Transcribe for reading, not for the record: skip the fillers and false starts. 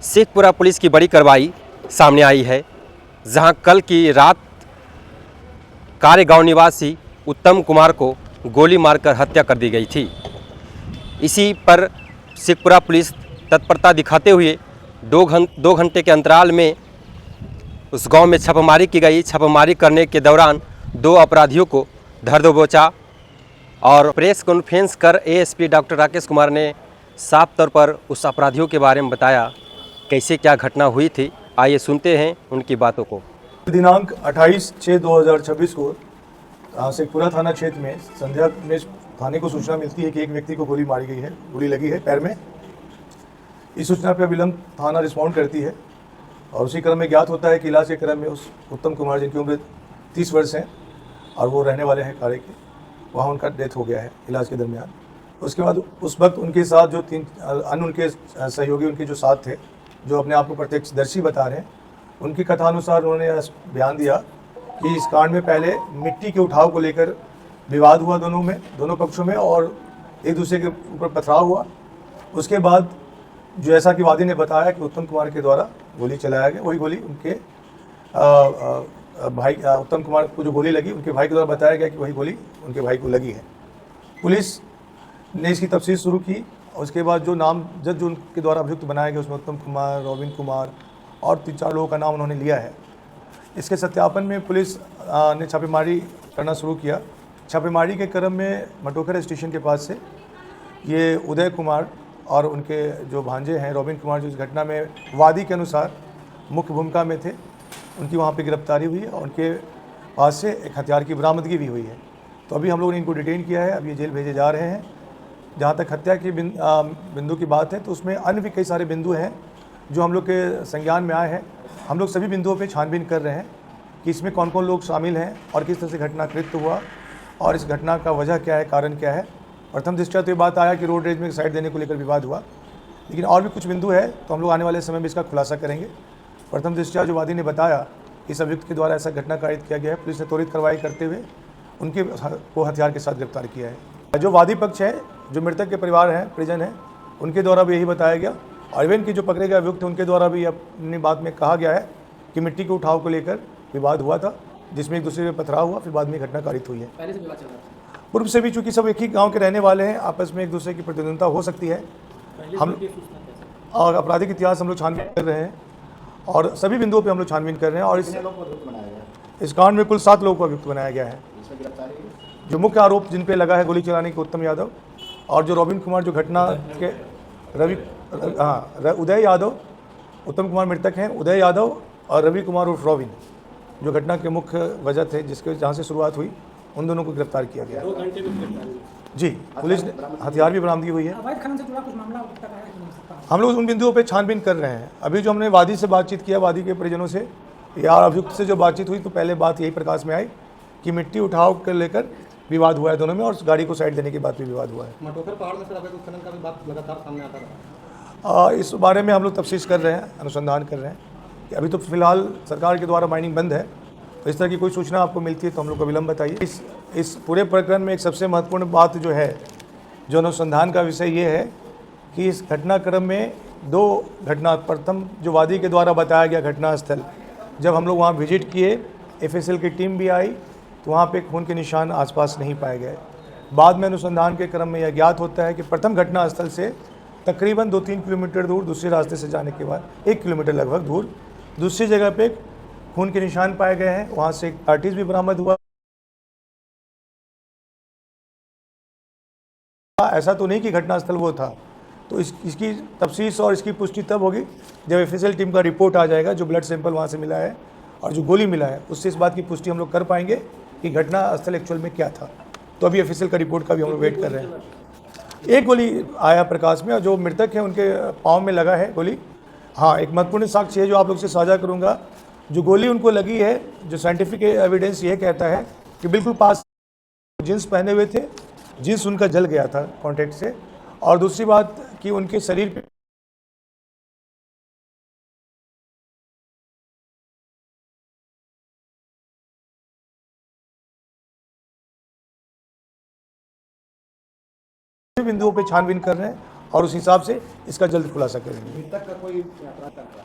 Sheikhpura police की बड़ी कार्रवाई सामने आई है, जहां कल की रात कारेगांव निवासी उत्तम कुमार को गोली मारकर हत्या कर दी गई थी। इसी पर शेखपुरा पुलिस तत्परता दिखाते हुए दो घंटे के अंतराल में उस गांव में छापेमारी की गई। छापेमारी करने के दौरान 2 अपराधियों को धर दबोचा और प्रेस कॉन्फ्रेंस कर एएसपी डॉक्टर राकेश कुमार ने साफ तौर पर उस अपराधियों के बारे में बताया, कैसे क्या घटना हुई थी। आइए सुनते हैं उनकी बातों को। दिनांक 28/6/2026 को शेखपुरा थाना क्षेत्र में संध्या में थाने को सूचना मिलती है कि एक व्यक्ति को गोली मारी गई है, गोली लगी है पैर में। इस सूचना पर विलंब थाना रिस्पॉन्ड करती है और उसी क्रम में ज्ञात होता है कि इलाज के क्रम में उस उत्तम कुमार जिनकी उम्र 30 वर्ष है और वो रहने वाले हैं कारे के, वहाँ उनका डेथ हो गया है इलाज के दरमियान। उसके बाद उस वक्त उनके साथ जो 3 अन्य उनके सहयोगी उनके जो साथ थे, जो अपने आप को प्रत्यक्षदर्शी बता रहे हैं, उनकी कथानुसार उन्होंने बयान दिया कि इस कांड में पहले मिट्टी के उठाव को लेकर विवाद हुआ दोनों पक्षों में और एक दूसरे के ऊपर पथराव हुआ। उसके बाद जो ऐसा कि वादी ने बताया कि उत्तम कुमार के द्वारा गोली चलाया गया, वही गोली उनके भाई उत्तम कुमार को जो गोली लगी उनके भाई के द्वारा बताया गया कि वही गोली उनके भाई को लगी है। पुलिस ने इसकी तफ्तीश शुरू की और उसके बाद जो नामजद जो उनके द्वारा अभियुक्त बनाया गया उसमें उत्तम कुमार, रॉबिन कुमार और 3-4 लोगों का नाम उन्होंने लिया है। इसके सत्यापन में पुलिस ने छापेमारी करना शुरू किया। छापेमारी के क्रम में मटोखर स्टेशन के पास से ये उदय कुमार और उनके जो भांजे हैं रॉबिन कुमार, जो इस घटना में वादी के अनुसार मुख्य भूमिका में थे, उनकी वहाँ पे गिरफ्तारी हुई है और उनके पास से एक हथियार की बरामदगी भी हुई है। तो अभी हम लोगों ने इनको डिटेन किया है, अब ये जेल भेजे जा रहे हैं। जहाँ तक हत्या की बिंदु की बात है तो उसमें अन्य भी कई सारे बिंदु हैं जो हम लोग के संज्ञान में आए हैं। हम लोग सभी बिंदुओं पे छानबीन कर रहे हैं कि इसमें कौन कौन लोग शामिल हैं और किस तरह से घटनाकृत हुआ और इस घटना का वजह क्या है, कारण क्या है। प्रथम दृष्टया तो ये बात आया कि रोड रेज में साइड देने को लेकर विवाद हुआ, लेकिन और भी कुछ बिंदु है तो हम लोग आने वाले समय में इसका खुलासा करेंगे। प्रथम दृष्टया जो वादी ने बताया इस अभियुक्त के द्वारा ऐसा घटना कारित किया गया है, पुलिस ने त्वरित कार्रवाई करते हुए उनके को हथियार के साथ गिरफ्तार किया है। जो वादी पक्ष है, जो मृतक के परिवार हैं, परिजन हैं, उनके द्वारा भी यही बताया गया और इवन की जो पकड़े गए अभियुक्त हैं उनके द्वारा भी अपनी बात में कहा गया है कि मिट्टी के उठाव को लेकर विवाद हुआ था, जिसमें एक दूसरे पे पथराव हुआ, फिर बाद में घटना कारित हुई है। पहले से विवाद चल रहा था। पूर्व से भी चूँकि सब एक ही गाँव के रहने वाले हैं, आपस में एक दूसरे की प्रतिद्वंदता हो सकती है। हम और आपराधिक इतिहास हम लोग छानबीन कर रहे हैं और सभी बिंदुओं पे हम लोग छानबीन कर रहे हैं और इस कांड में कुल 7 लोगों को अभियुक्त बनाया गया है। जो मुख्य आरोप जिन पे लगा है गोली चलाने के उत्तम यादव और जो रॉबिन कुमार जो घटना के उदय यादव, उत्तम कुमार मृतक हैं, उदय यादव और रवि कुमार उर्फ रॉबिन जो घटना के मुख्य वजह थे जिसके जहाँ से शुरुआत हुई, उन दोनों को गिरफ्तार किया गया। 2 घंटे में गिरफ्तार जी, पुलिस ने हथियार भी बरामदगी हुई है। अवैध खनन से जुड़ा कुछ मामला अब तक आया कि नहीं सकता? हम लोग उन बिंदुओं पे छानबीन कर रहे हैं। अभी जो हमने वादी से बातचीत किया, वादी के परिजनों से या अभियुक्त से जो बातचीत हुई, तो पहले बात यही प्रकाश में आई कि मिट्टी उठाव को लेकर विवाद हुआ है दोनों में और गाड़ी को साइड देने के बाद भी विवाद हुआ है। मटोखर पहाड़ में सर अवैध खनन का भी बात लगातार सामने आता रहा। इस बारे में हम लोग तफ्तीश कर रहे हैं, अनुसंधान कर रहे हैं कि अभी तो फिलहाल सरकार के द्वारा माइनिंग बंद है, तो इस तरह की कोई सूचना आपको मिलती है तो हम लोग को विलंब बताइए। इस पूरे प्रकरण में एक सबसे महत्वपूर्ण बात जो है, जो अनुसंधान का विषय ये है कि इस घटनाक्रम में 2 घटना, प्रथम जो वादी के द्वारा बताया गया घटनास्थल, जब हम लोग वहाँ विजिट किए, एफएसएल की टीम भी आई, तो वहाँ पे खून के निशान आसपास नहीं पाए गए। बाद में अनुसंधान के क्रम में यह ज्ञात होता है कि प्रथम घटनास्थल से तकरीबन 2-3 किलोमीटर दूर दूसरे रास्ते से जाने के बाद 1 किलोमीटर लगभग दूर दूसरी जगह पे खून के निशान पाए गए हैं। वहाँ से एक कार्टिज भी बरामद हुआ। ऐसा तो नहीं कि घटनास्थल वो था, तो इसकी तफ्सीस और इसकी पुष्टि तब होगी जब एफएसएल टीम का रिपोर्ट आ जाएगा, जो ब्लड सैंपल वहाँ से मिला है और जो गोली मिला है, उससे इस बात की पुष्टि हम लोग कर पाएंगे कि घटनास्थल एक्चुअल में क्या था। तो अभी एफएसएल का रिपोर्ट का भी हम लोग वेट कर रहे हैं। एक गोली आया प्रकाश में और जो मृतक है उनके पाँव में लगा है गोली। हाँ, एक महत्वपूर्ण साक्ष्य है जो आप लोग से साझा करूँगा। जो गोली उनको लगी है, जो साइंटिफिक एविडेंस ये कहता है कि बिल्कुल पास जींस पहने हुए थे, जींस उनका जल गया था कॉन्टैक्ट से, और दूसरी बात कि उनके शरीर पे बिंदुओं पे छानबीन कर रहे हैं और उस हिसाब से इसका जल्द खुलासा करेंगे। मृतक का कोई अपराध